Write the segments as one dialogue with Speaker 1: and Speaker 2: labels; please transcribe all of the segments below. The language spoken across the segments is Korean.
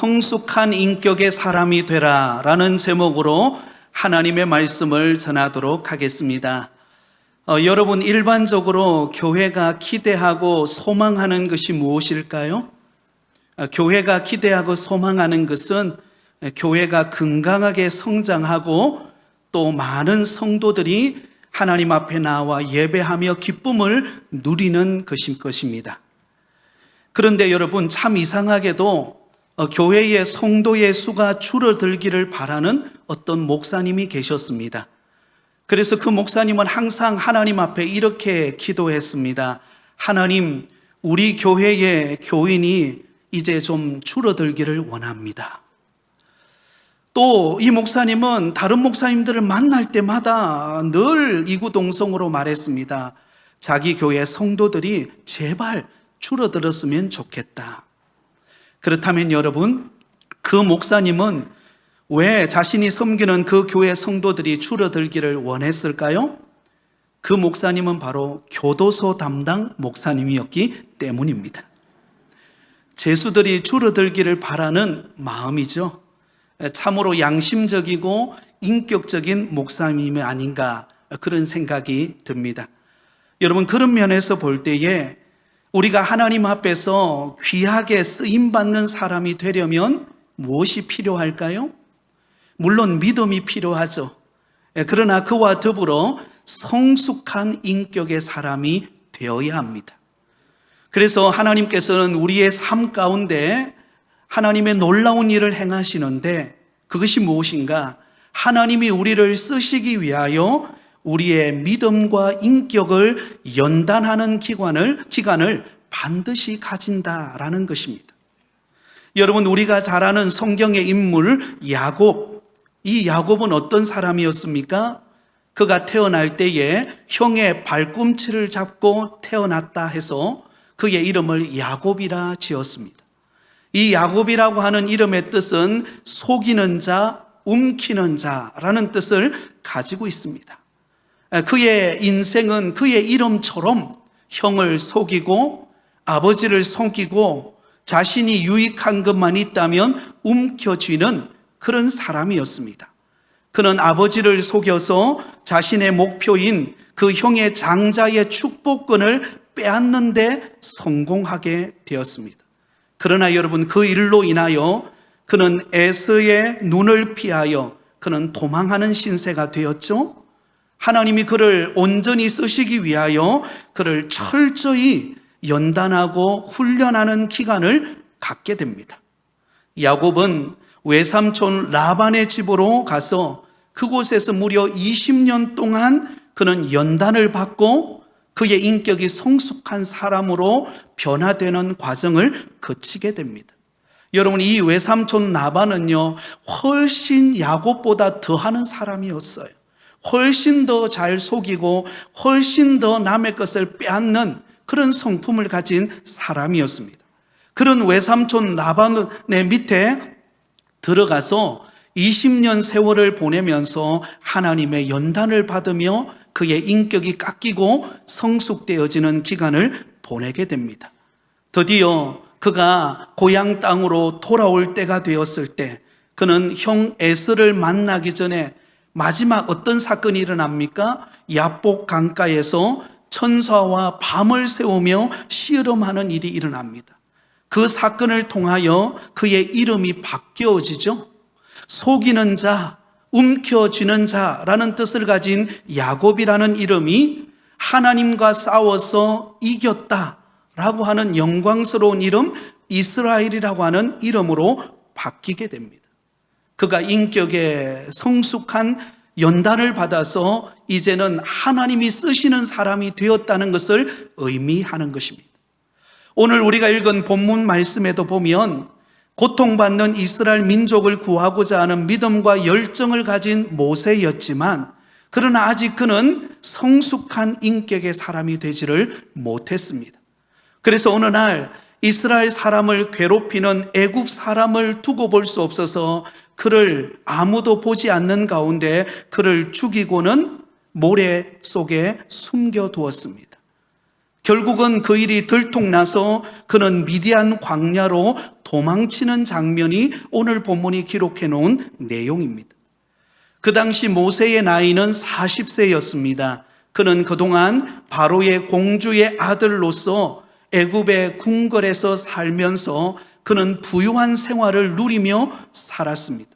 Speaker 1: 성숙한 인격의 사람이 되라 라는 제목으로 하나님의 말씀을 전하도록 하겠습니다. 여러분, 일반적으로 교회가 기대하고 소망하는 것이 무엇일까요? 교회가 기대하고 소망하는 것은 교회가 건강하게 성장하고 또 많은 성도들이 하나님 앞에 나와 예배하며 기쁨을 누리는 것일 것입니다. 그런데 여러분, 참 이상하게도 교회의 성도의 수가 줄어들기를 바라는 어떤 목사님이 계셨습니다. 그래서 그 목사님은 항상 하나님 앞에 이렇게 기도했습니다. 하나님, 우리 교회의 교인이 이제 좀 줄어들기를 원합니다. 또 이 목사님은 다른 목사님들을 만날 때마다 늘 이구동성으로 말했습니다. 자기 교회 성도들이 제발 줄어들었으면 좋겠다. 그렇다면 여러분, 그 목사님은 왜 자신이 섬기는 그 교회 성도들이 줄어들기를 원했을까요? 그 목사님은 바로 교도소 담당 목사님이었기 때문입니다. 죄수들이 줄어들기를 바라는 마음이죠. 참으로 양심적이고 인격적인 목사님이 아닌가, 그런 생각이 듭니다. 여러분, 그런 면에서 볼 때에 우리가 하나님 앞에서 귀하게 쓰임받는 사람이 되려면 무엇이 필요할까요? 물론 믿음이 필요하죠. 그러나 그와 더불어 성숙한 인격의 사람이 되어야 합니다. 그래서 하나님께서는 우리의 삶 가운데 하나님의 놀라운 일을 행하시는데, 그것이 무엇인가? 하나님이 우리를 쓰시기 위하여 우리의 믿음과 인격을 연단하는 기간을 반드시 가진다라는 것입니다. 여러분, 우리가 잘 아는 성경의 인물 야곱, 이 야곱은 어떤 사람이었습니까? 그가 태어날 때에 형의 발꿈치를 잡고 태어났다 해서 그의 이름을 야곱이라 지었습니다. 이 야곱이라고 하는 이름의 뜻은 속이는 자, 움키는 자라는 뜻을 가지고 있습니다. 그의 인생은 그의 이름처럼 형을 속이고 아버지를 속이고 자신이 유익한 것만 있다면 움켜쥐는 그런 사람이었습니다. 그는 아버지를 속여서 자신의 목표인 그 형의 장자의 축복권을 빼앗는 데 성공하게 되었습니다. 그러나 여러분, 그 일로 인하여 그는 에서의 눈을 피하여 그는 도망하는 신세가 되었죠. 하나님이 그를 온전히 쓰시기 위하여 그를 철저히 연단하고 훈련하는 기간을 갖게 됩니다. 야곱은 외삼촌 라반의 집으로 가서 그곳에서 무려 20년 동안 그는 연단을 받고 그의 인격이 성숙한 사람으로 변화되는 과정을 거치게 됩니다. 여러분, 이 외삼촌 라반은요, 훨씬 야곱보다 더하는 사람이었어요. 훨씬 더 잘 속이고 훨씬 더 남의 것을 빼앗는 그런 성품을 가진 사람이었습니다. 그런 외삼촌 라반의 밑에 들어가서 20년 세월을 보내면서 하나님의 연단을 받으며 그의 인격이 깎이고 성숙되어지는 기간을 보내게 됩니다. 드디어 그가 고향 땅으로 돌아올 때가 되었을 때 그는 형 에서를 만나기 전에 마지막 어떤 사건이 일어납니까? 야복 강가에서 천사와 밤을 새우며 씨름하는 일이 일어납니다. 그 사건을 통하여 그의 이름이 바뀌어지죠. 속이는 자, 움켜쥐는 자라는 뜻을 가진 야곱이라는 이름이 하나님과 싸워서 이겼다라고 하는 영광스러운 이름 이스라엘이라고 하는 이름으로 바뀌게 됩니다. 그가 인격에 성숙한 연단을 받아서 이제는 하나님이 쓰시는 사람이 되었다는 것을 의미하는 것입니다. 오늘 우리가 읽은 본문 말씀에도 보면 고통받는 이스라엘 민족을 구하고자 하는 믿음과 열정을 가진 모세였지만, 그러나 아직 그는 성숙한 인격의 사람이 되지를 못했습니다. 그래서 어느 날 이스라엘 사람을 괴롭히는 애굽 사람을 두고 볼 수 없어서 그를 아무도 보지 않는 가운데 그를 죽이고는 모래 속에 숨겨두었습니다. 결국은 그 일이 들통나서 그는 미디안 광야로 도망치는 장면이 오늘 본문이 기록해 놓은 내용입니다. 그 당시 모세의 나이는 40세였습니다. 그는 그동안 바로의 공주의 아들로서 애굽의 궁궐에서 살면서 그는 부유한 생활을 누리며 살았습니다.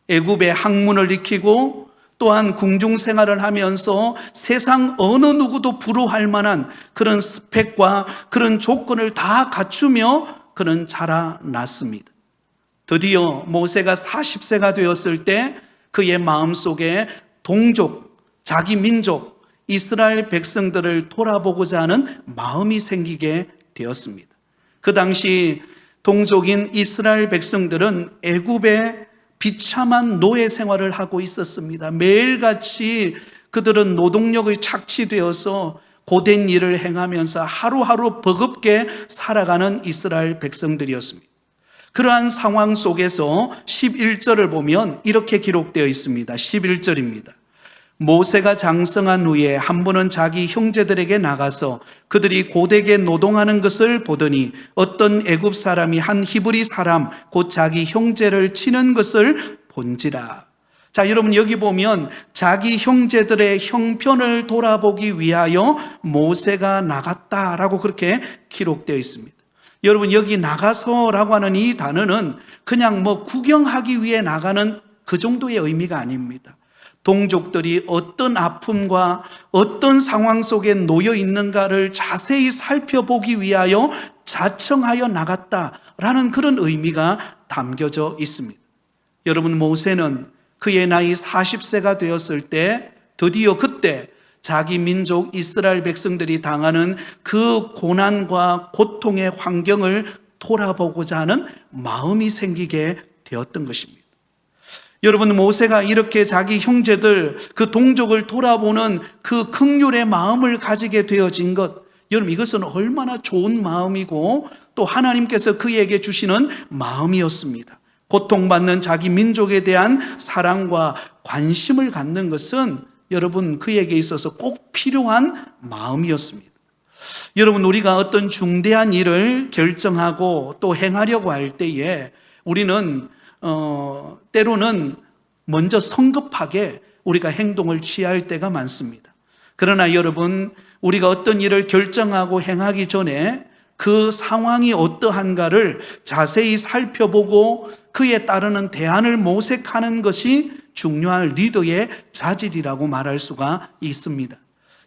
Speaker 1: 애굽의 학문을 익히고 또한 궁중 생활을 하면서 세상 어느 누구도 부러워할 만한 그런 스펙과 그런 조건을 다 갖추며 그는 자라났습니다. 드디어 모세가 40세가 되었을 때 그의 마음속에 동족, 자기 민족, 이스라엘 백성들을 돌아보고자 하는 마음이 생기게 되었습니다. 그 당시 동족인 이스라엘 백성들은 애굽의 비참한 노예 생활을 하고 있었습니다. 매일같이 그들은 노동력의 착취되어서 고된 일을 행하면서 하루하루 버겁게 살아가는 이스라엘 백성들이었습니다. 그러한 상황 속에서 11절을 보면 이렇게 기록되어 있습니다. 11절입니다. 모세가 장성한 후에 한 분은 자기 형제들에게 나가서 그들이 고되게 노동하는 것을 보더니 어떤 애굽 사람이 한 히브리 사람 곧 자기 형제를 치는 것을 본지라. 자, 여러분 여기 보면 자기 형제들의 형편을 돌아보기 위하여 모세가 나갔다라고 그렇게 기록되어 있습니다. 여러분 여기 나가서라고 하는 이 단어는 그냥 구경하기 위해 나가는 그 정도의 의미가 아닙니다. 동족들이 어떤 아픔과 어떤 상황 속에 놓여 있는가를 자세히 살펴보기 위하여 자청하여 나갔다라는 그런 의미가 담겨져 있습니다. 여러분 모세는 그의 나이 40세가 되었을 때 드디어 그때 자기 민족 이스라엘 백성들이 당하는 그 고난과 고통의 환경을 돌아보고자 하는 마음이 생기게 되었던 것입니다. 여러분 모세가 이렇게 자기 형제들 그 동족을 돌아보는 그 긍휼의 마음을 가지게 되어진 것, 여러분 이것은 얼마나 좋은 마음이고 또 하나님께서 그에게 주시는 마음이었습니다. 고통받는 자기 민족에 대한 사랑과 관심을 갖는 것은 여러분 그에게 있어서 꼭 필요한 마음이었습니다. 여러분 우리가 어떤 중대한 일을 결정하고 또 행하려고 할 때에 우리는 때로는 먼저 성급하게 우리가 행동을 취할 때가 많습니다. 그러나 여러분 우리가 어떤 일을 결정하고 행하기 전에 그 상황이 어떠한가를 자세히 살펴보고 그에 따르는 대안을 모색하는 것이 중요한 리더의 자질이라고 말할 수가 있습니다.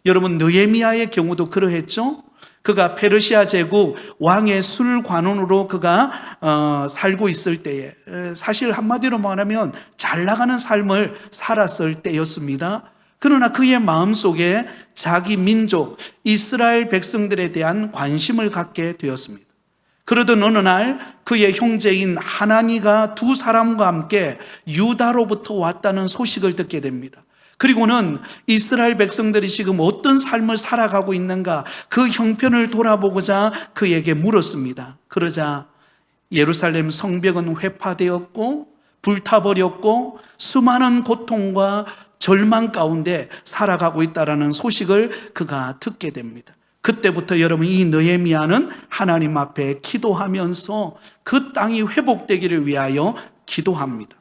Speaker 1: 여러분 느헤미야의 경우도 그러했죠. 그가 페르시아 제국 왕의 술관원으로 그가 살고 있을 때에 사실 한마디로 말하면 잘 나가는 삶을 살았을 때였습니다. 그러나 그의 마음속에 자기 민족 이스라엘 백성들에 대한 관심을 갖게 되었습니다. 그러던 어느 날 그의 형제인 하나니가 두 사람과 함께 유다로부터 왔다는 소식을 듣게 됩니다. 그리고는 이스라엘 백성들이 지금 어떤 삶을 살아가고 있는가 그 형편을 돌아보고자 그에게 물었습니다. 그러자 예루살렘 성벽은 회파되었고 불타버렸고 수많은 고통과 절망 가운데 살아가고 있다는 소식을 그가 듣게 됩니다. 그때부터 여러분 이 느헤미야는 하나님 앞에 기도하면서 그 땅이 회복되기를 위하여 기도합니다.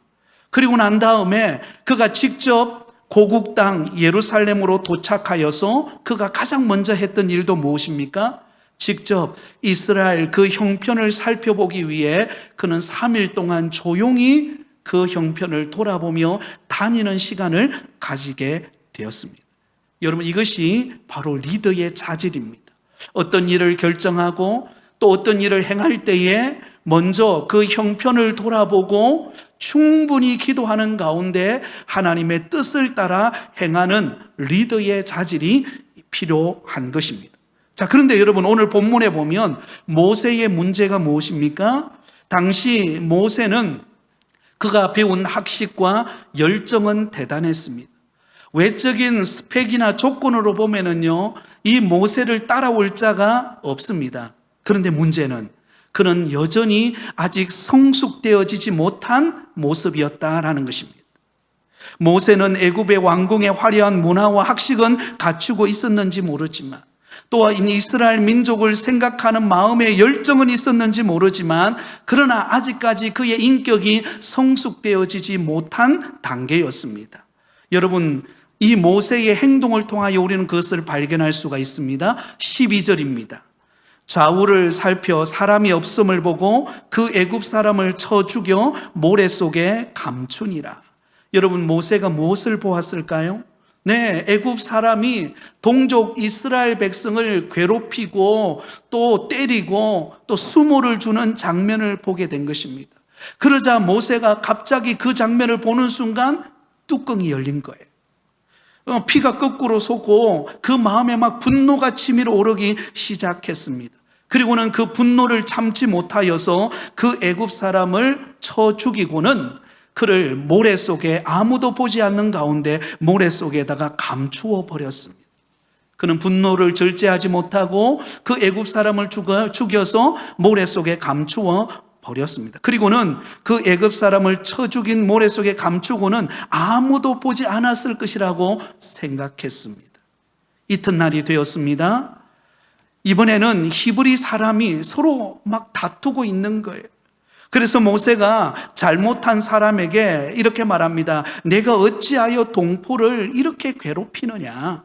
Speaker 1: 그리고 난 다음에 그가 직접 고국 땅 예루살렘으로 도착하여서 그가 가장 먼저 했던 일도 무엇입니까? 직접 이스라엘 그 형편을 살펴보기 위해 그는 3일 동안 조용히 그 형편을 돌아보며 다니는 시간을 가지게 되었습니다. 여러분 이것이 바로 리더의 자질입니다. 어떤 일을 결정하고 또 어떤 일을 행할 때에 먼저 그 형편을 돌아보고 충분히 기도하는 가운데 하나님의 뜻을 따라 행하는 리더의 자질이 필요한 것입니다. 자, 그런데 여러분 오늘 본문에 보면 모세의 문제가 무엇입니까? 당시 모세는 그가 배운 학식과 열정은 대단했습니다. 외적인 스펙이나 조건으로 보면은요, 이 모세를 따라올 자가 없습니다. 그런데 문제는 그는 여전히 아직 성숙되어지지 못한 모습이었다라는 것입니다. 모세는 애굽의 왕궁의 화려한 문화와 학식은 갖추고 있었는지 모르지만 또 이스라엘 민족을 생각하는 마음의 열정은 있었는지 모르지만 그러나 아직까지 그의 인격이 성숙되어지지 못한 단계였습니다. 여러분, 이 모세의 행동을 통하여 우리는 그것을 발견할 수가 있습니다. 12절입니다. 좌우를 살펴 사람이 없음을 보고 그 애굽 사람을 쳐 죽여 모래 속에 감추니라. 여러분, 모세가 무엇을 보았을까요? 네, 애굽 사람이 동족 이스라엘 백성을 괴롭히고 또 때리고 또 수모를 주는 장면을 보게 된 것입니다. 그러자 모세가 갑자기 그 장면을 보는 순간 뚜껑이 열린 거예요. 피가 거꾸로 솟고 그 마음에 막 분노가 치밀어 오르기 시작했습니다. 그리고는 그 분노를 참지 못하여서 그 애굽 사람을 쳐 죽이고는 그를 모래 속에 아무도 보지 않는 가운데 모래 속에다가 감추어 버렸습니다. 그는 분노를 절제하지 못하고 그 애굽 사람을 죽여서 모래 속에 감추어 버렸습니다. 그리고는 그 애굽 사람을 쳐 죽인 모래 속에 감추고는 아무도 보지 않았을 것이라고 생각했습니다. 이튿날이 되었습니다. 이번에는 히브리 사람이 서로 막 다투고 있는 거예요. 그래서 모세가 잘못한 사람에게 이렇게 말합니다. 내가 어찌하여 동포를 이렇게 괴롭히느냐?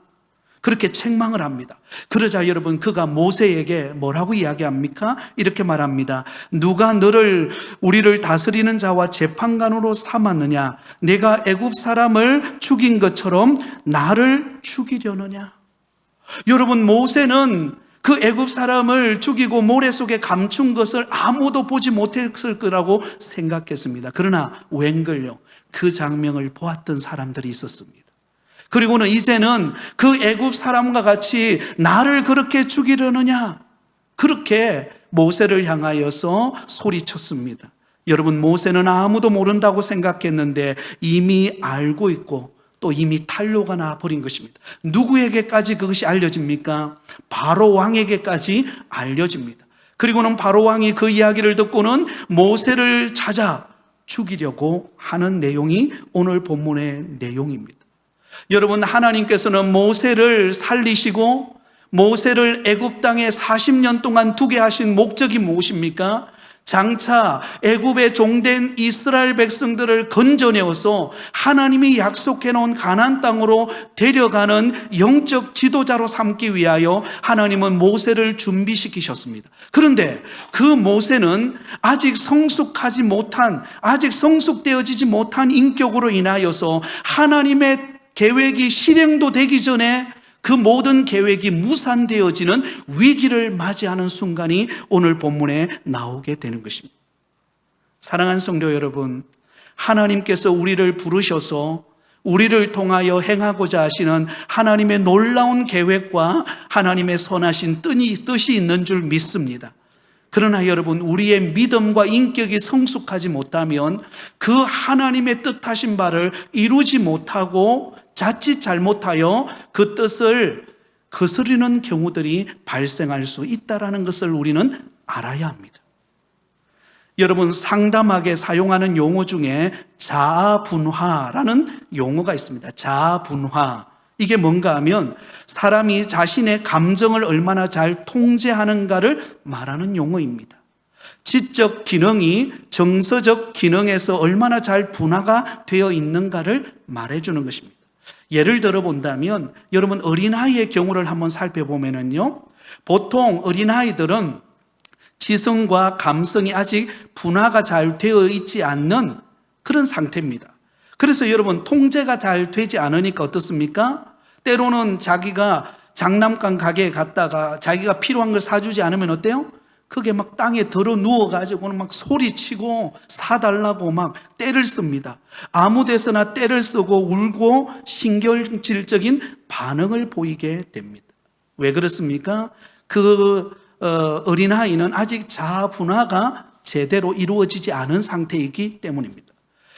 Speaker 1: 그렇게 책망을 합니다. 그러자 여러분, 그가 모세에게 뭐라고 이야기합니까? 이렇게 말합니다. 누가 너를 우리를 다스리는 자와 재판관으로 삼았느냐? 내가 애굽 사람을 죽인 것처럼 나를 죽이려느냐? 여러분, 모세는 그 애굽 사람을 죽이고 모래 속에 감춘 것을 아무도 보지 못했을 거라고 생각했습니다. 그러나 웬걸요, 그 장면을 보았던 사람들이 있었습니다. 그리고는 이제는 그 애굽 사람과 같이 나를 그렇게 죽이려느냐, 그렇게 모세를 향하여서 소리쳤습니다. 여러분, 모세는 아무도 모른다고 생각했는데 이미 알고 있고 또 이미 탄로가 나버린 것입니다. 누구에게까지 그것이 알려집니까? 바로 왕에게까지 알려집니다. 그리고는 바로 왕이 그 이야기를 듣고는 모세를 찾아 죽이려고 하는 내용이 오늘 본문의 내용입니다. 여러분, 하나님께서는 모세를 살리시고 모세를 애굽 땅에 40년 동안 두게 하신 목적이 무엇입니까? 장차 애굽에 종된 이스라엘 백성들을 건져내어서 하나님이 약속해 놓은 가나안 땅으로 데려가는 영적 지도자로 삼기 위하여 하나님은 모세를 준비시키셨습니다. 그런데 그 모세는 아직 성숙하지 못한, 아직 성숙되어지지 못한 인격으로 인하여서 하나님의 계획이 실행도 되기 전에 그 모든 계획이 무산되어지는 위기를 맞이하는 순간이 오늘 본문에 나오게 되는 것입니다. 사랑하는 성도 여러분, 하나님께서 우리를 부르셔서 우리를 통하여 행하고자 하시는 하나님의 놀라운 계획과 하나님의 선하신 뜻이 있는 줄 믿습니다. 그러나 여러분, 우리의 믿음과 인격이 성숙하지 못하면 그 하나님의 뜻하신 바를 이루지 못하고 자칫 잘못하여 그 뜻을 거스르는 경우들이 발생할 수 있다는 것을 우리는 알아야 합니다. 여러분, 상담하게 사용하는 용어 중에 자아분화라는 용어가 있습니다. 자아분화. 이게 뭔가 하면 사람이 자신의 감정을 얼마나 잘 통제하는가를 말하는 용어입니다. 지적 기능이 정서적 기능에서 얼마나 잘 분화가 되어 있는가를 말해주는 것입니다. 예를 들어 본다면 여러분, 어린아이의 경우를 한번 살펴보면요, 보통 어린아이들은 지성과 감성이 아직 분화가 잘 되어 있지 않는 그런 상태입니다. 그래서 여러분, 통제가 잘 되지 않으니까 어떻습니까? 때로는 자기가 장난감 가게에 갔다가 자기가 필요한 걸 사주지 않으면 어때요? 그게 막 땅에 들어 누워가지고는 막 소리치고 사달라고 막 떼를 씁니다. 아무 데서나 떼를 쓰고 울고 신경질적인 반응을 보이게 됩니다. 왜 그렇습니까? 그 어린아이는 아직 자아 분화가 제대로 이루어지지 않은 상태이기 때문입니다.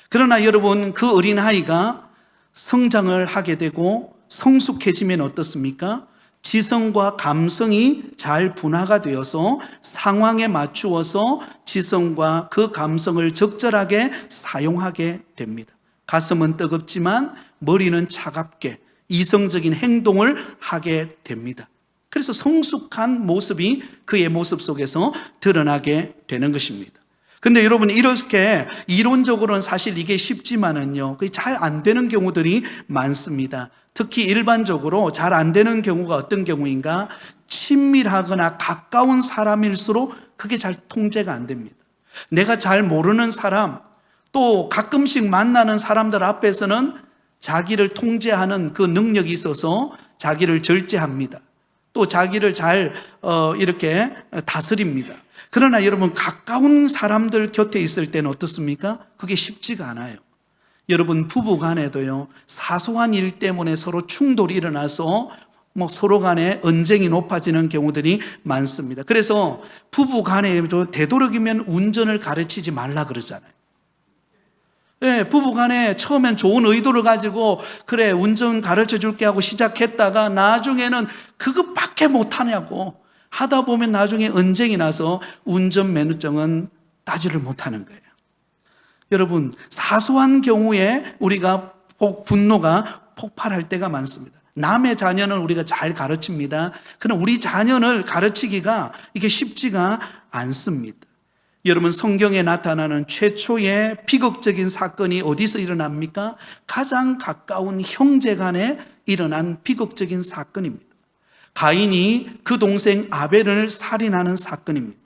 Speaker 1: 그러나 여러분, 그 어린아이가 성장을 하게 되고 성숙해지면 어떻습니까? 지성과 감성이 잘 분화가 되어서 상황에 맞추어서 지성과 그 감성을 적절하게 사용하게 됩니다. 가슴은 뜨겁지만 머리는 차갑게 이성적인 행동을 하게 됩니다. 그래서 성숙한 모습이 그의 모습 속에서 드러나게 되는 것입니다. 근데 여러분, 이렇게 이론적으로는 사실 이게 쉽지만은요, 그게 잘 안 되는 경우들이 많습니다. 특히 일반적으로 잘 안 되는 경우가 어떤 경우인가? 친밀하거나 가까운 사람일수록 그게 잘 통제가 안 됩니다. 내가 잘 모르는 사람, 또 가끔씩 만나는 사람들 앞에서는 자기를 통제하는 그 능력이 있어서 자기를 절제합니다. 또 자기를 잘 이렇게 다스립니다. 그러나 여러분, 가까운 사람들 곁에 있을 때는 어떻습니까? 그게 쉽지가 않아요. 여러분, 부부 간에도요, 사소한 일 때문에 서로 충돌이 일어나서 서로 간에 언쟁이 높아지는 경우들이 많습니다. 그래서 부부 간에도 되도록이면 운전을 가르치지 말라 그러잖아요. 네, 부부 간에 처음엔 좋은 의도를 가지고 그래 운전 가르쳐 줄게 하고 시작했다가 나중에는 그것밖에 못하냐고 하다 보면 나중에 언쟁이 나서 운전면허증은 따지를 못하는 거예요. 여러분, 사소한 경우에 우리가 분노가 폭발할 때가 많습니다. 남의 자녀는 우리가 잘 가르칩니다. 그러나 우리 자녀를 가르치기가 이게 쉽지가 않습니다. 여러분, 성경에 나타나는 최초의 비극적인 사건이 어디서 일어납니까? 가장 가까운 형제 간에 일어난 비극적인 사건입니다. 가인이 그 동생 아벨을 살인하는 사건입니다.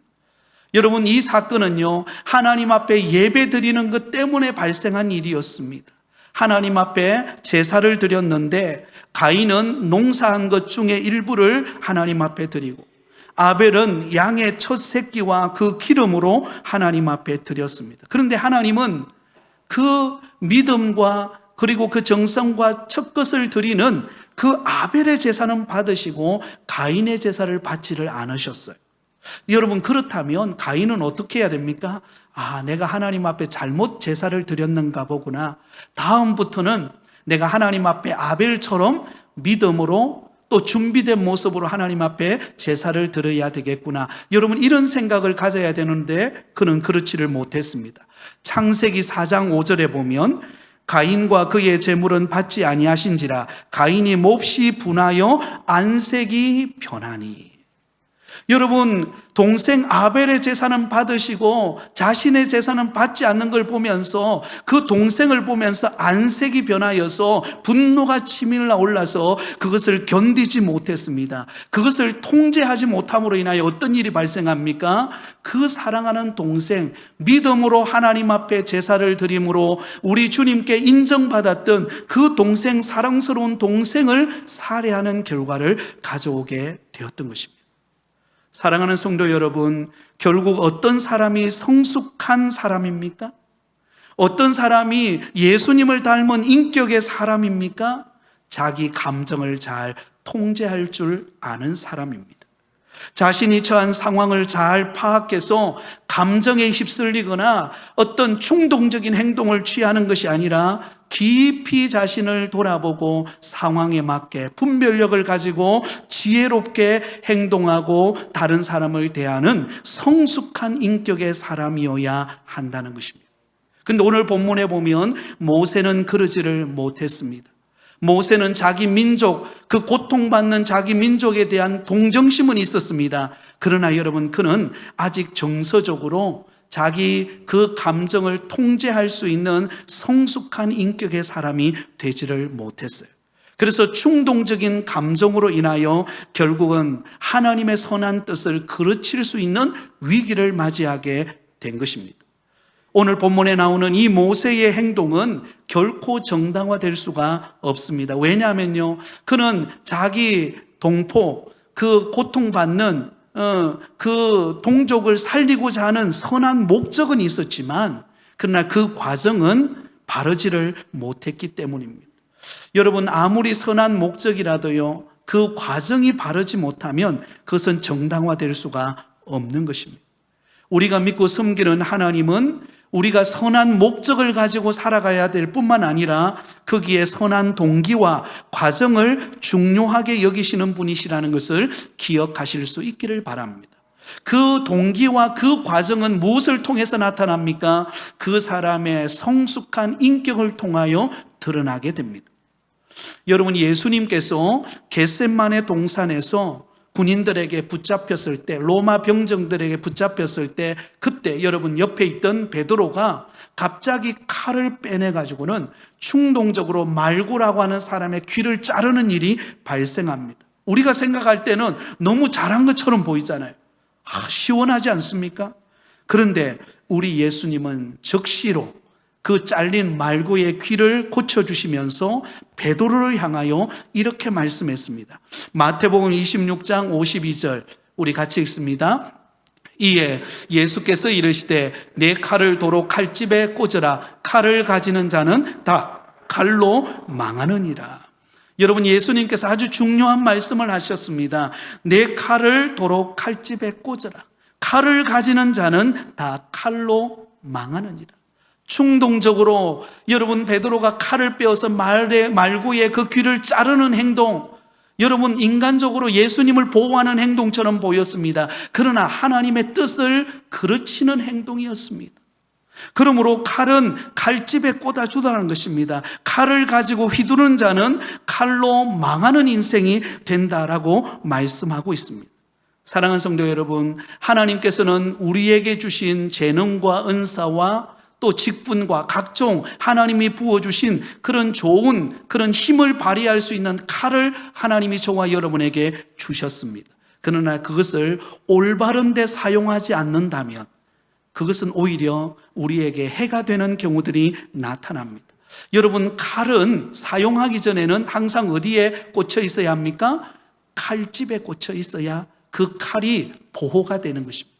Speaker 1: 여러분, 이 사건은요, 하나님 앞에 예배 드리는 것 때문에 발생한 일이었습니다. 하나님 앞에 제사를 드렸는데 가인은 농사한 것 중에 일부를 하나님 앞에 드리고 아벨은 양의 첫 새끼와 그 기름으로 하나님 앞에 드렸습니다. 그런데 하나님은 그 믿음과 그리고 그 정성과 첫 것을 드리는 그 아벨의 제사는 받으시고 가인의 제사를 받지를 않으셨어요. 여러분, 그렇다면 가인은 어떻게 해야 됩니까? 내가 하나님 앞에 잘못 제사를 드렸는가 보구나. 다음부터는 내가 하나님 앞에 아벨처럼 믿음으로 또 준비된 모습으로 하나님 앞에 제사를 드려야 되겠구나. 여러분, 이런 생각을 가져야 되는데 그는 그렇지를 못했습니다. 창세기 4장 5절에 보면 가인과 그의 재물은 받지 아니하신지라 가인이 몹시 분하여 안색이 변하니. 여러분, 동생 아벨의 제사는 받으시고 자신의 제사는 받지 않는 걸 보면서 그 동생을 보면서 안색이 변하여서 분노가 치밀어 올라서 그것을 견디지 못했습니다. 그것을 통제하지 못함으로 인하여 어떤 일이 발생합니까? 그 사랑하는 동생, 믿음으로 하나님 앞에 제사를 드림으로 우리 주님께 인정받았던 그 동생, 사랑스러운 동생을 살해하는 결과를 가져오게 되었던 것입니다. 사랑하는 성도 여러분, 결국 어떤 사람이 성숙한 사람입니까? 어떤 사람이 예수님을 닮은 인격의 사람입니까? 자기 감정을 잘 통제할 줄 아는 사람입니다. 자신이 처한 상황을 잘 파악해서 감정에 휩쓸리거나 어떤 충동적인 행동을 취하는 것이 아니라 깊이 자신을 돌아보고 상황에 맞게 분별력을 가지고 지혜롭게 행동하고 다른 사람을 대하는 성숙한 인격의 사람이어야 한다는 것입니다. 그런데 오늘 본문에 보면 모세는 그러지를 못했습니다. 모세는 자기 민족, 그 고통받는 자기 민족에 대한 동정심은 있었습니다. 그러나 여러분, 그는 아직 정서적으로 자기 그 감정을 통제할 수 있는 성숙한 인격의 사람이 되지를 못했어요. 그래서 충동적인 감정으로 인하여 결국은 하나님의 선한 뜻을 그르칠 수 있는 위기를 맞이하게 된 것입니다. 오늘 본문에 나오는 이 모세의 행동은 결코 정당화될 수가 없습니다. 왜냐하면요, 그는 자기 동포, 그 고통받는 그 동족을 살리고자 하는 선한 목적은 있었지만 그러나 그 과정은 바르지를 못했기 때문입니다. 여러분, 아무리 선한 목적이라도요, 그 과정이 바르지 못하면 그것은 정당화될 수가 없는 것입니다. 우리가 믿고 섬기는 하나님은 우리가 선한 목적을 가지고 살아가야 될 뿐만 아니라 거기에 선한 동기와 과정을 중요하게 여기시는 분이시라는 것을 기억하실 수 있기를 바랍니다. 그 동기와 그 과정은 무엇을 통해서 나타납니까? 그 사람의 성숙한 인격을 통하여 드러나게 됩니다. 여러분, 예수님께서 겟셋마네 동산에서 군인들에게 붙잡혔을 때, 로마 병정들에게 붙잡혔을 때, 그때 여러분 옆에 있던 베드로가 갑자기 칼을 빼내가지고는 충동적으로 말고라고 하는 사람의 귀를 자르는 일이 발생합니다. 우리가 생각할 때는 너무 잘한 것처럼 보이잖아요. 시원하지 않습니까? 그런데 우리 예수님은 적시로 그 잘린 말고의 귀를 고쳐주시면서 베드로를 향하여 이렇게 말씀했습니다. 마태복음 26장 52절 우리 같이 읽습니다. 이에 예수께서 이르시되 내 칼을 도로 칼집에 꽂으라. 칼을 가지는 자는 다 칼로 망하느니라. 여러분, 예수님께서 아주 중요한 말씀을 하셨습니다. 내 칼을 도로 칼집에 꽂으라. 칼을 가지는 자는 다 칼로 망하느니라. 충동적으로 여러분 베드로가 칼을 빼어서 말고의 그 귀를 자르는 행동, 여러분 인간적으로 예수님을 보호하는 행동처럼 보였습니다. 그러나 하나님의 뜻을 그르치는 행동이었습니다. 그러므로 칼은 칼집에 꽂아주다는 것입니다. 칼을 가지고 휘두르는 자는 칼로 망하는 인생이 된다라고 말씀하고 있습니다. 사랑하는 성도 여러분, 하나님께서는 우리에게 주신 재능과 은사와 또 직분과 각종 하나님이 부어주신 그런 좋은 그런 힘을 발휘할 수 있는 칼을 하나님이 저와 여러분에게 주셨습니다. 그러나 그것을 올바른 데 사용하지 않는다면 그것은 오히려 우리에게 해가 되는 경우들이 나타납니다. 여러분, 칼은 사용하기 전에는 항상 어디에 꽂혀 있어야 합니까? 칼집에 꽂혀 있어야 그 칼이 보호가 되는 것입니다.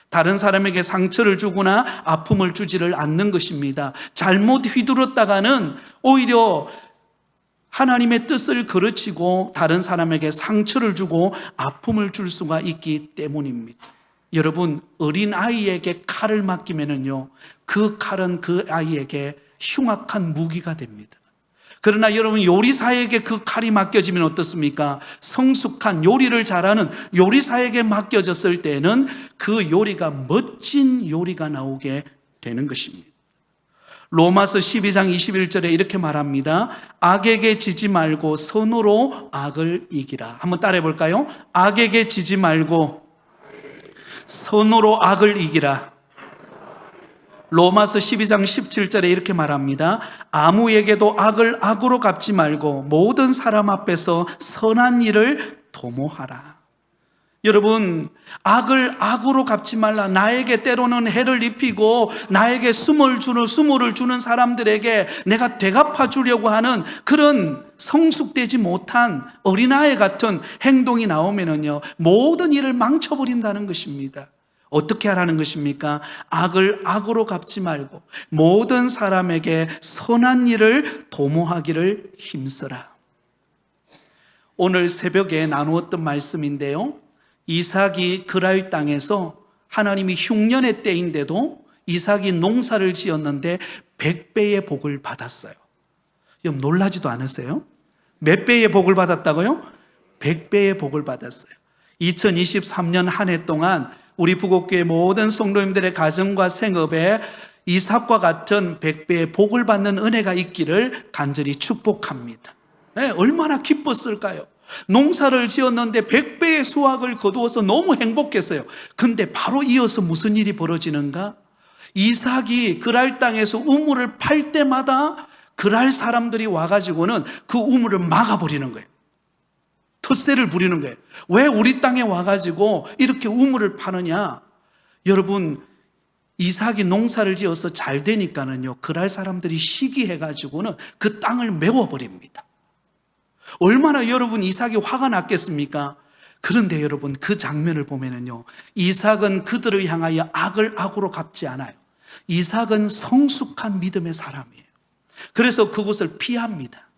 Speaker 1: 다른 사람에게 상처를 주거나 아픔을 주지를 않는 것입니다. 잘못 휘둘렀다가는 오히려 하나님의 뜻을 그르치고 다른 사람에게 상처를 주고 아픔을 줄 수가 있기 때문입니다. 여러분, 어린 아이에게 칼을 맡기면은요, 그 칼은 그 아이에게 흉악한 무기가 됩니다. 그러나 여러분, 요리사에게 그 칼이 맡겨지면 어떻습니까? 성숙한 요리를 잘하는 요리사에게 맡겨졌을 때는 그 요리가 멋진 요리가 나오게 되는 것입니다. 로마서 12장 21절에 이렇게 말합니다. 악에게 지지 말고 선으로 악을 이기라. 한번 따라해 볼까요? 악에게 지지 말고 선으로 악을 이기라. 로마서 12장 17절에 이렇게 말합니다. 아무에게도 악을 악으로 갚지 말고 모든 사람 앞에서 선한 일을 도모하라. 여러분, 악을 악으로 갚지 말라. 나에게 때로는 해를 입히고 나에게 수모를 주는 사람들에게 내가 되갚아 주려고 하는 그런 성숙되지 못한 어린아이 같은 행동이 나오면은요, 모든 일을 망쳐버린다는 것입니다. 어떻게 하라는 것입니까? 악을 악으로 갚지 말고 모든 사람에게 선한 일을 도모하기를 힘써라. 오늘 새벽에 나누었던 말씀인데요, 이삭이 그랄 땅에서 하나님이 흉년의 때인데도 이삭이 농사를 지었는데 100배의 복을 받았어요. 여러분, 놀라지도 않으세요? 몇 배의 복을 받았다고요? 100배의 복을 받았어요. 2023년 한 해 동안 우리 부곡교회 모든 성도님들의 가정과 생업에 이삭과 같은 100배의 복을 받는 은혜가 있기를 간절히 축복합니다. 네, 얼마나 기뻤을까요? 농사를 지었는데 100배의 수확을 거두어서 너무 행복했어요. 근데 바로 이어서 무슨 일이 벌어지는가? 이삭이 그랄 땅에서 우물을 팔 때마다 그랄 사람들이 와가지고는 그 우물을 막아버리는 거예요. 텃세를 부리는 거예요. 왜 우리 땅에 와가지고 이렇게 우물을 파느냐? 여러분, 이삭이 농사를 지어서 잘 되니까는요, 그랄 사람들이 시기해가지고는 그 땅을 메워버립니다. 얼마나 여러분 이삭이 화가 났겠습니까? 그런데 여러분, 그 장면을 보면은요, 이삭은 그들을 향하여 악을 악으로 갚지 않아요. 이삭은 성숙한 믿음의 사람이에요. 그래서 그곳을 피합니다.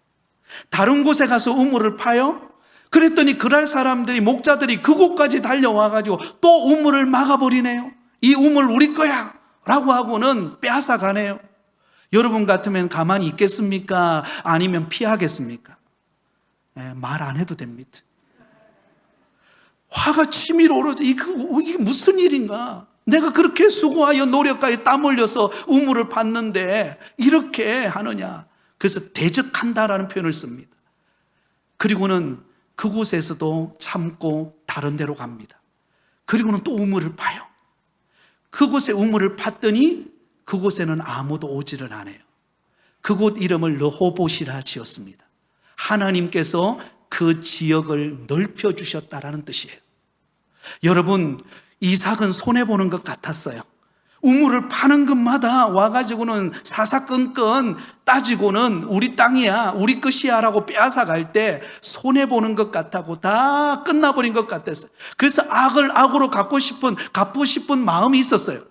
Speaker 1: 다른 곳에 가서 우물을 파요? 그랬더니 그랄 사람들이, 목자들이 그곳까지 달려와가지고 또 우물을 막아버리네요. 이 우물 우리 거야 라고 하고는 빼앗아 가네요. 여러분 같으면 가만히 있겠습니까? 아니면 피하겠습니까? 말 안 해도 됩니다. 화가 치밀어 오르죠. 이게 무슨 일인가? 내가 그렇게 수고하여 노력하여 땀 흘려서 우물을 팠는데 이렇게 하느냐? 그래서 대적한다라는 표현을 씁니다. 그리고는 그곳에서도 참고 다른 데로 갑니다. 그리고는 또 우물을 파요. 그곳에 우물을 팠더니 그곳에는 아무도 오지를 않아요. 그곳 이름을 르호봇이라 지었습니다. 하나님께서 그 지역을 넓혀주셨다라는 뜻이에요. 여러분, 이삭은 손해보는 것 같았어요. 우물을 파는 것마다 와가지고는 사사건건 따지고는 우리 땅이야, 우리 것이야 라고 빼앗아갈 때 손해보는 것 같다고 다 끝나버린 것 같았어요. 그래서 악을 악으로 갚고 싶은 마음이 있었어요.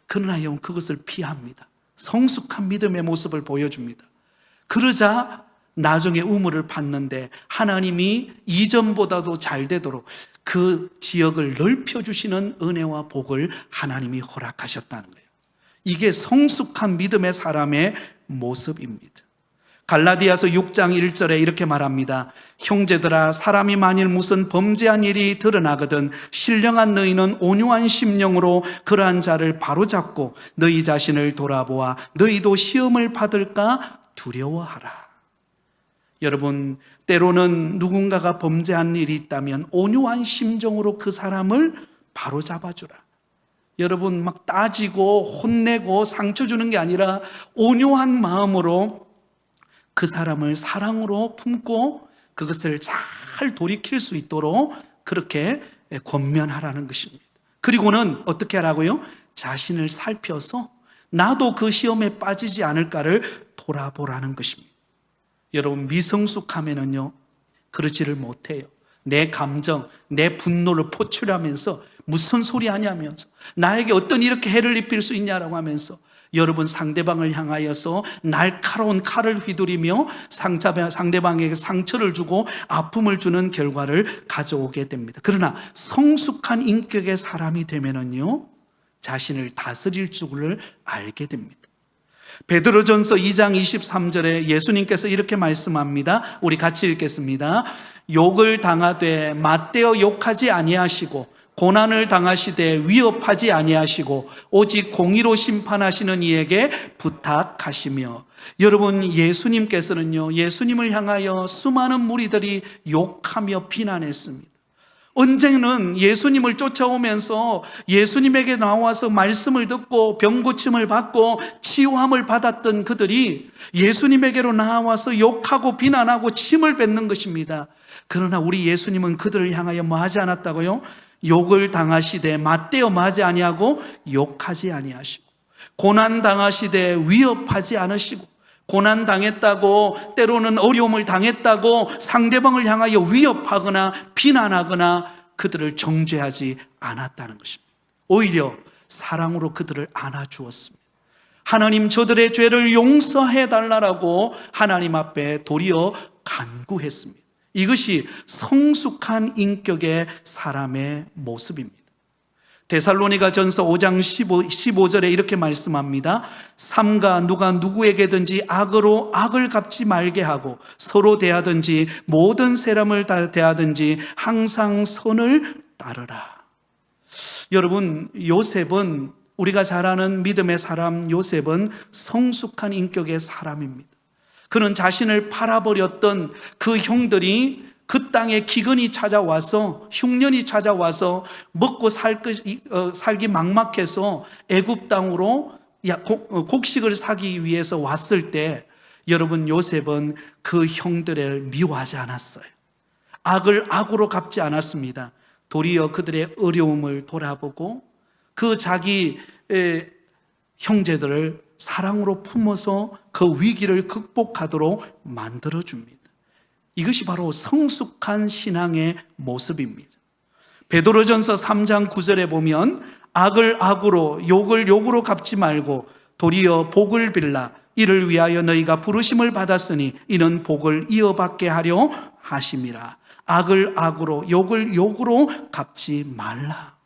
Speaker 1: 그러나 영 그것을 피합니다. 성숙한 믿음의 모습을 보여줍니다. 그러자 나중에 우물을 팠는데 하나님이 이전보다도 잘 되도록 그 지역을 넓혀주시는 은혜와 복을 하나님이 허락하셨다는 거예요. 이게 성숙한 믿음의 사람의 모습입니다. 갈라디아서 6장 1절에 이렇게 말합니다. 형제들아, 사람이 만일 무슨 범죄한 일이 드러나거든 신령한 너희는 온유한 심령으로 그러한 자를 바로잡고 너희 자신을 돌아보아 너희도 시험을 받을까 두려워하라. 여러분, 때로는 누군가가 범죄한 일이 있다면 온유한 심정으로 그 사람을 바로잡아주라. 여러분, 막 따지고 혼내고 상처 주는 게 아니라 온유한 마음으로 그 사람을 사랑으로 품고 그것을 잘 돌이킬 수 있도록 그렇게 권면하라는 것입니다. 그리고는 어떻게 하라고요? 자신을 살펴서 나도 그 시험에 빠지지 않을까를 돌아보라는 것입니다. 여러분, 미성숙하면은요 그러지를 못해요. 내 감정, 내 분노를 포출하면서 무슨 소리 하냐면서 나에게 어떤 이렇게 해를 입힐 수 있냐라고 하면서 여러분 상대방을 향하여서 날카로운 칼을 휘두르며 상대방에게 상처를 주고 아픔을 주는 결과를 가져오게 됩니다. 그러나 성숙한 인격의 사람이 되면은요 자신을 다스릴 줄을 알게 됩니다. 베드로전서 2장 23절에 예수님께서 이렇게 말씀합니다. 우리 같이 읽겠습니다. 욕을 당하되 맞대어 욕하지 아니하시고 고난을 당하시되 위협하지 아니하시고 오직 공의로 심판하시는 이에게 부탁하시며. 여러분, 예수님께서는요 예수님을 향하여 수많은 무리들이 욕하며 비난했습니다. 언제는 예수님을 쫓아오면서 예수님에게 나와서 말씀을 듣고 병고침을 받고 치유함을 받았던 그들이 예수님에게로 나와서 욕하고 비난하고 침을 뱉는 것입니다. 그러나 우리 예수님은 그들을 향하여 뭐 하지 않았다고요? 욕을 당하시되 맞대어 맞이 아니하고 욕하지 아니하시고 고난 당하시되 위협하지 않으시고 고난 당했다고 때로는 어려움을 당했다고 상대방을 향하여 위협하거나 비난하거나 그들을 정죄하지 않았다는 것입니다. 오히려 사랑으로 그들을 안아주었습니다. 하나님, 저들의 죄를 용서해 달라고 하나님 앞에 도리어 간구했습니다. 이것이 성숙한 인격의 사람의 모습입니다. 데살로니가전서 5장 15절에 이렇게 말씀합니다. 삼가 누가 누구에게든지 악으로 악을 갚지 말게 하고 서로 대하든지 모든 사람을 대하든지 항상 선을 따르라. 여러분, 요셉은, 우리가 잘 아는 믿음의 사람 요셉은 성숙한 인격의 사람입니다. 그는 자신을 팔아버렸던 그 형들이 그 땅에 기근이 찾아와서, 흉년이 찾아와서 먹고 살기 막막해서 애굽 땅으로 곡식을 사기 위해서 왔을 때 여러분, 요셉은 그 형들을 미워하지 않았어요. 악을 악으로 갚지 않았습니다. 도리어 그들의 어려움을 돌아보고 그 자기 형제들을 사랑으로 품어서 그 위기를 극복하도록 만들어줍니다. 이것이 바로 성숙한 신앙의 모습입니다. 베드로전서 3장 9절에 보면 악을 악으로 욕을 욕으로 갚지 말고 도리어 복을 빌라. 이를 위하여 너희가 부르심을 받았으니 이는 복을 이어받게 하려 하심이라. 악을 악으로 욕을 욕으로 갚지 말라.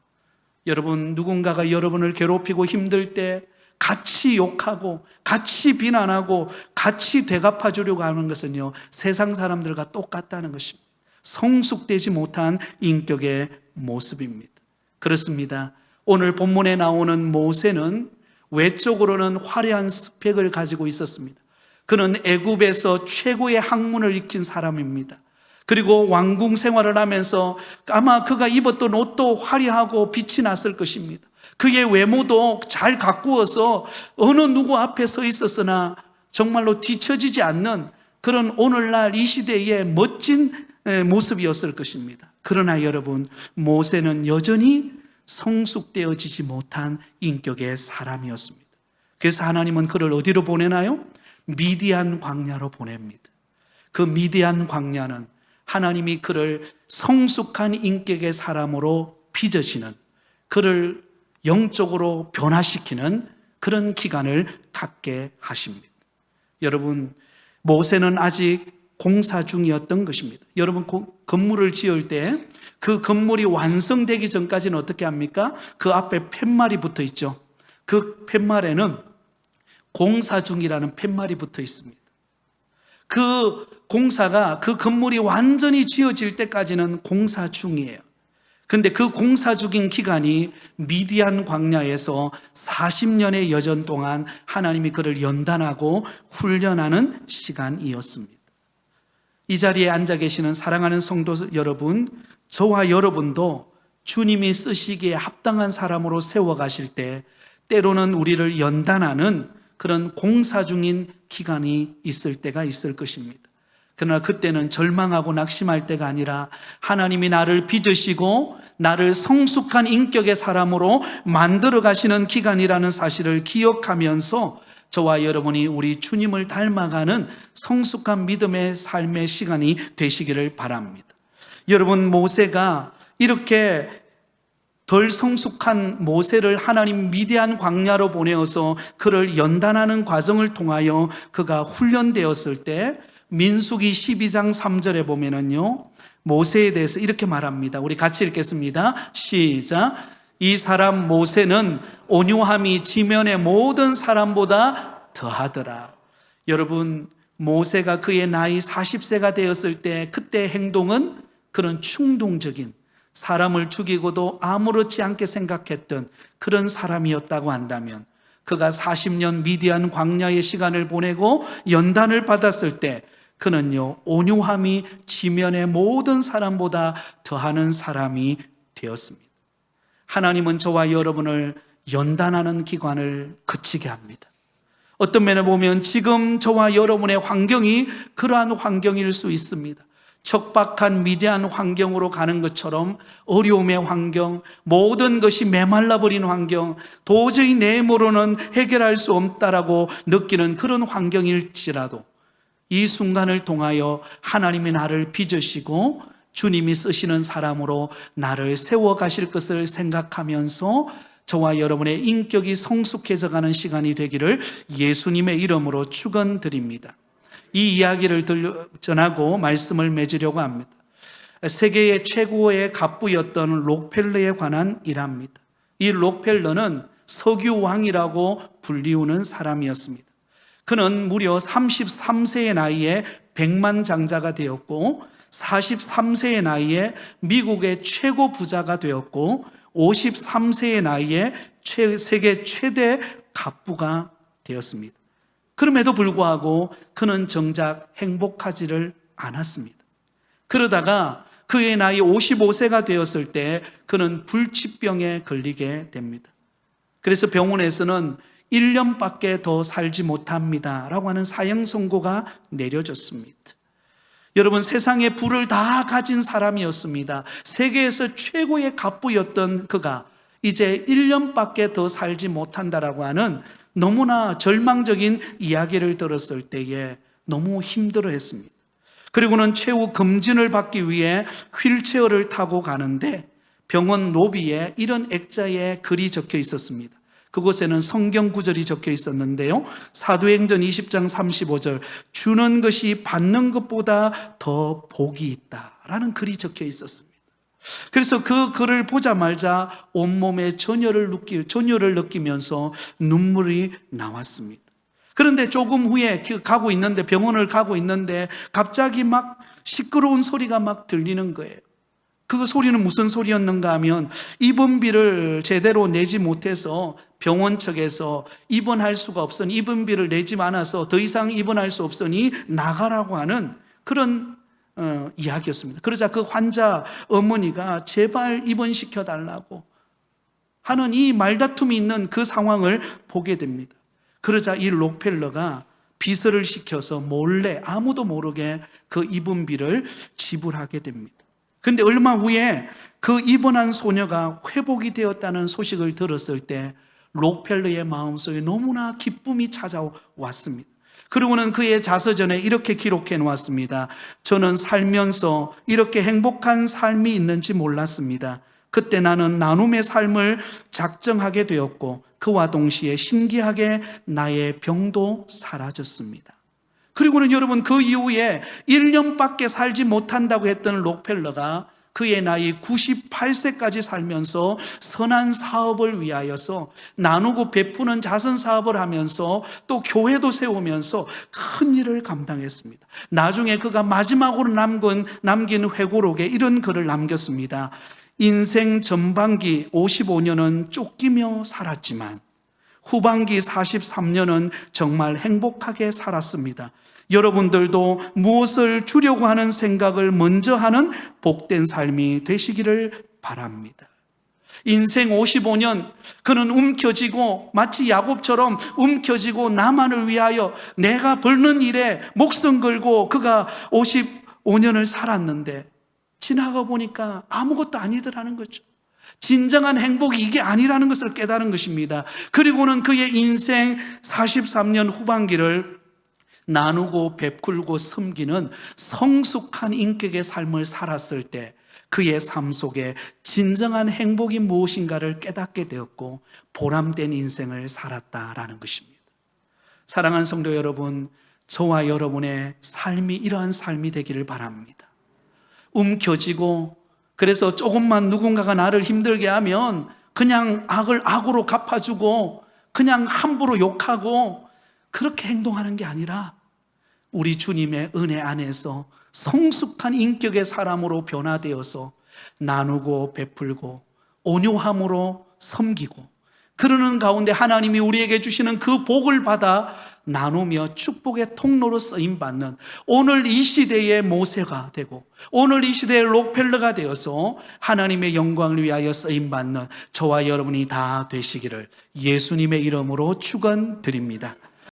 Speaker 1: 여러분, 누군가가 여러분을 괴롭히고 힘들 때 같이 욕하고 같이 비난하고 같이 되갚아 주려고 하는 것은요 세상 사람들과 똑같다는 것입니다. 성숙되지 못한 인격의 모습입니다. 그렇습니다. 오늘 본문에 나오는 모세는 외적으로는 화려한 스펙을 가지고 있었습니다. 그는 애굽에서 최고의 학문을 익힌 사람입니다. 그리고 왕궁 생활을 하면서 아마 그가 입었던 옷도 화려하고 빛이 났을 것입니다. 그의 외모도 잘 가꾸어서 어느 누구 앞에 서 있었으나 정말로 뒤처지지 않는 그런 오늘날 이 시대의 멋진 모습이었을 것입니다. 그러나 여러분, 모세는 여전히 성숙되어지지 못한 인격의 사람이었습니다. 그래서 하나님은 그를 어디로 보내나요? 미디안 광야로 보냅니다. 그 미디안 광야는 하나님이 그를 성숙한 인격의 사람으로 빚으시는, 그를 영적으로 변화시키는 그런 기간을 갖게 하십니다. 여러분, 모세는 아직 공사 중이었던 것입니다. 여러분, 건물을 지을 때 그 건물이 완성되기 전까지는 어떻게 합니까? 그 앞에 팻말이 붙어 있죠. 그 팻말에는 공사 중이라는 팻말이 붙어 있습니다. 그 공사가, 그 건물이 완전히 지어질 때까지는 공사 중이에요. 근데 그 공사 중인 기간이 미디안 광야에서 40년의 여정 동안 하나님이 그를 연단하고 훈련하는 시간이었습니다. 이 자리에 앉아 계시는 사랑하는 성도 여러분, 저와 여러분도 주님이 쓰시기에 합당한 사람으로 세워가실 때 때로는 우리를 연단하는 그런 공사 중인 기간이 있을 때가 있을 것입니다. 그러나 그때는 절망하고 낙심할 때가 아니라 하나님이 나를 빚으시고 나를 성숙한 인격의 사람으로 만들어 가시는 기간이라는 사실을 기억하면서 저와 여러분이 우리 주님을 닮아가는 성숙한 믿음의 삶의 시간이 되시기를 바랍니다. 여러분, 모세가 이렇게 덜 성숙한 모세를 하나님 미디안 광야로 보내어서 그를 연단하는 과정을 통하여 그가 훈련되었을 때 민수기 12장 3절에 보면은요, 모세에 대해서 이렇게 말합니다. 우리 같이 읽겠습니다. 시작. 이 사람 모세는 온유함이 지면의 모든 사람보다 더하더라. 여러분, 모세가 그의 나이 40세가 되었을 때 그때 행동은 그런 충동적인, 사람을 죽이고도 아무렇지 않게 생각했던 그런 사람이었다고 한다면, 그가 40년 미디안 광야의 시간을 보내고 연단을 받았을 때 그는요, 온유함이 지면의 모든 사람보다 더하는 사람이 되었습니다. 하나님은 저와 여러분을 연단하는 기간을 거치게 합니다. 어떤 면에 보면 지금 저와 여러분의 환경이 그러한 환경일 수 있습니다. 척박한 미디안 환경으로 가는 것처럼 어려움의 환경, 모든 것이 메말라버린 환경, 도저히 내 힘으로는 해결할 수 없다라고 느끼는 그런 환경일지라도 이 순간을 통하여 하나님이 나를 빚으시고 주님이 쓰시는 사람으로 나를 세워가실 것을 생각하면서 저와 여러분의 인격이 성숙해져 가는 시간이 되기를 예수님의 이름으로 축원드립니다. 이 이야기를 전하고 말씀을 맺으려고 합니다. 세계의 최고의 갑부였던 록펠러에 관한 일합니다. 이 록펠러는 석유왕이라고 불리우는 사람이었습니다. 그는 무려 33세의 나이에 백만장자가 되었고 43세의 나이에 미국의 최고 부자가 되었고 53세의 나이에 세계 최대 갑부가 되었습니다. 그럼에도 불구하고 그는 정작 행복하지를 않았습니다. 그러다가 그의 나이 55세가 되었을 때 그는 불치병에 걸리게 됩니다. 그래서 병원에서는 1년밖에 더 살지 못합니다 라고 하는 사형 선고가 내려졌습니다. 여러분, 세상의 부를 다 가진 사람이었습니다. 세계에서 최고의 갑부였던 그가 이제 1년밖에 더 살지 못한다라고 하는 너무나 절망적인 이야기를 들었을 때에 너무 힘들어했습니다. 그리고는 최후 검진을 받기 위해 휠체어를 타고 가는데 병원 로비에 이런 액자에 글이 적혀 있었습니다. 그곳에는 성경 구절이 적혀 있었는데요, 사도행전 20장 35절, 주는 것이 받는 것보다 더 복이 있다라는 글이 적혀 있었습니다. 그래서 그 글을 보자마자 온몸에 전율을 느끼면서 눈물이 나왔습니다. 그런데 조금 후에 병원을 가고 있는데 갑자기 막 시끄러운 소리가 막 들리는 거예요. 그 소리는 무슨 소리였는가 하면 입원비를 제대로 내지 못해서 병원 측에서 입원할 수가 없으니, 입원비를 내지 않아서 더 이상 입원할 수 없으니 나가라고 하는 그런 이야기였습니다. 그러자 그 환자 어머니가 제발 입원시켜 달라고 하는 이 말다툼이 있는 그 상황을 보게 됩니다. 그러자 이 록펠러가 비서를 시켜서 몰래 아무도 모르게 그 입원비를 지불하게 됩니다. 근데 얼마 후에 그 입원한 소녀가 회복이 되었다는 소식을 들었을 때 록펠러의 마음속에 너무나 기쁨이 찾아왔습니다. 그리고는 그의 자서전에 이렇게 기록해 놓았습니다. 저는 살면서 이렇게 행복한 삶이 있는지 몰랐습니다. 그때 나는 나눔의 삶을 작정하게 되었고 그와 동시에 신기하게 나의 병도 사라졌습니다. 그리고는 여러분 그 이후에 1년밖에 살지 못한다고 했던 록펠러가 그의 나이 98세까지 살면서 선한 사업을 위하여서 나누고 베푸는 자선 사업을 하면서 또 교회도 세우면서 큰 일을 감당했습니다. 나중에 그가 마지막으로 남긴 회고록에 이런 글을 남겼습니다. 인생 전반기 55년은 쫓기며 살았지만 후반기 43년은 정말 행복하게 살았습니다. 여러분들도 무엇을 주려고 하는 생각을 먼저 하는 복된 삶이 되시기를 바랍니다. 인생 55년 그는 움켜쥐고 마치 야곱처럼 움켜쥐고 나만을 위하여 내가 벌는 일에 목숨 걸고 그가 55년을 살았는데 지나가 보니까 아무것도 아니더라는 거죠. 진정한 행복이 이게 아니라는 것을 깨달은 것입니다. 그리고는 그의 인생 43년 후반기를 나누고 베풀고 섬기는 성숙한 인격의 삶을 살았을 때 그의 삶 속에 진정한 행복이 무엇인가를 깨닫게 되었고 보람된 인생을 살았다라는 것입니다. 사랑하는 성도 여러분, 저와 여러분의 삶이 이러한 삶이 되기를 바랍니다. 움켜쥐고 그래서 조금만 누군가가 나를 힘들게 하면 그냥 악을 악으로 갚아주고 그냥 함부로 욕하고 그렇게 행동하는 게 아니라 우리 주님의 은혜 안에서 성숙한 인격의 사람으로 변화되어서 나누고 베풀고 온유함으로 섬기고 그러는 가운데 하나님이 우리에게 주시는 그 복을 받아 나누며 축복의 통로로 쓰임받는 오늘 이 시대의 모세가 되고 오늘 이 시대의 록펠러가 되어서 하나님의 영광을 위하여 쓰임받는 저와 여러분이 다 되시기를 예수님의 이름으로 축원드립니다.